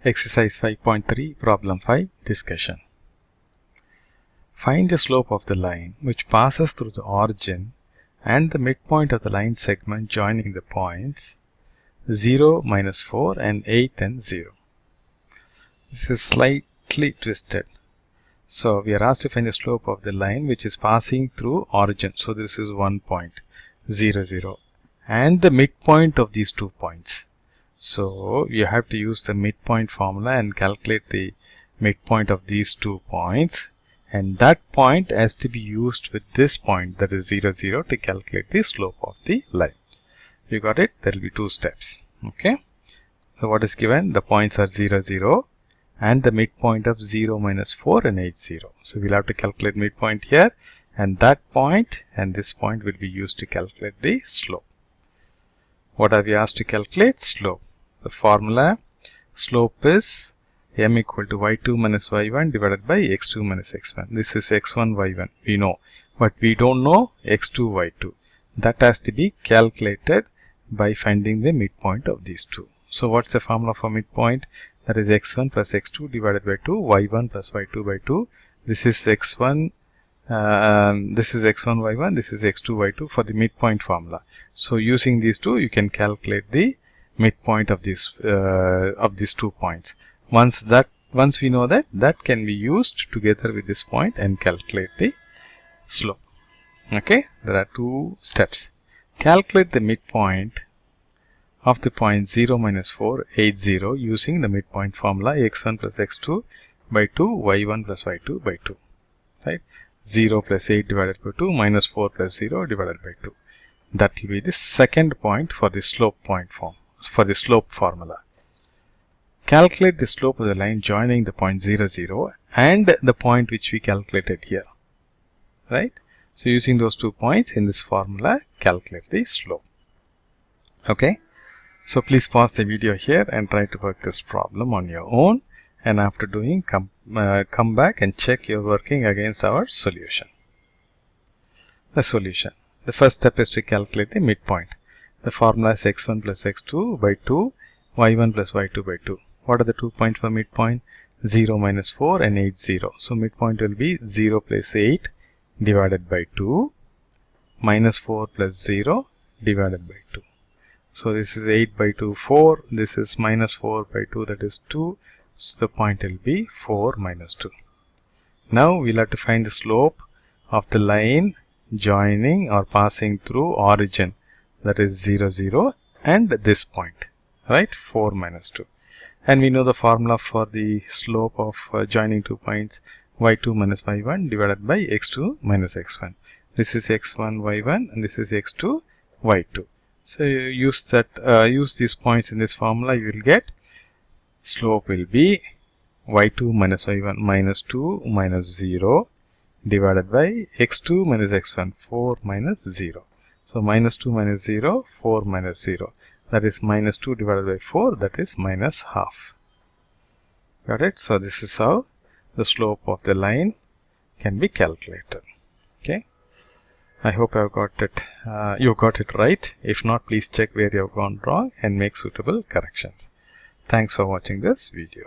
Exercise 5.3, Problem 5, Discussion. Find the slope of the line which passes through the origin and the midpoint of the line segment joining the points 0, -4 and 8 and 0. This is slightly twisted. So we are asked to find the slope of the line which is passing through origin. So this is one point, 0, 0, and the midpoint of these 2 points. So you have to use the midpoint formula and calculate the midpoint of these 2 points, and that point has to be used with this point, that is 0, 0, to calculate the slope of the line. You got it? There will be 2 steps. Okay. So what is given? The points are 0, 0 and the midpoint of 0, -4 and 8, 0. So we'll have to calculate midpoint here, and that point and this point will be used to calculate the slope. What are we asked to calculate? Slope. The formula, slope is m equal to y2 minus y1 divided by x2 minus x1. This is x1, y1, we know, but we don't know x2, y2. That has to be calculated by finding the midpoint of these two. So what's the formula for midpoint? That is x1 plus x2 divided by 2, y1 plus y2 by 2. This is x1, this is x1, y1, this is x2, y2 for the midpoint formula. So using these two, you can calculate the midpoint of these 2 points. Once we know that, that can be used together with this point and calculate the slope. Okay, there are 2 steps. Calculate the midpoint of the point 0, -4, 8, 0 using the midpoint formula x1 plus x2 by 2, y1 plus y2 by 2. Right? 0 plus 8 divided by 2, -4 plus 0 divided by 2. That will be the second point for the slope point form. For the slope formula. Calculate the slope of the line joining the point 0, 0 and the point which we calculated here. Right? So using those 2 points in this formula, calculate the slope. Okay? So please pause the video here and try to work this problem on your own, and after doing, come back and check your working against our solution. The solution. The first step is to calculate the midpoint. The formula is x1 plus x2 by 2, y1 plus y2 by 2. What are the 2 points for midpoint? 0, -4 and 8, 0. So midpoint will be 0 plus 8 divided by 2, -4 plus 0 divided by 2. So this is 8 by 2, 4. This is -4 by 2, that is 2. So the point will be 4 minus 2. Now we'll have to find the slope of the line joining or passing through origin. That is 0, 0 and this point, right? 4 minus 2. And we know the formula for the slope of joining 2 points, y2 minus y1 divided by x2 minus x1. This is x1, y1 and this is x2, y2. So you use these points in this formula, you will get slope will be y2 minus y1 minus 2 minus 0 divided by x2 minus x1, 4 minus 0. So minus 2 minus 0, 4 minus 0. That is minus 2 divided by 4, that is minus half. Got it? So this is how the slope of the line can be calculated. Okay. I hope you got it right. If not, please check where you have gone wrong and make suitable corrections. Thanks for watching this video.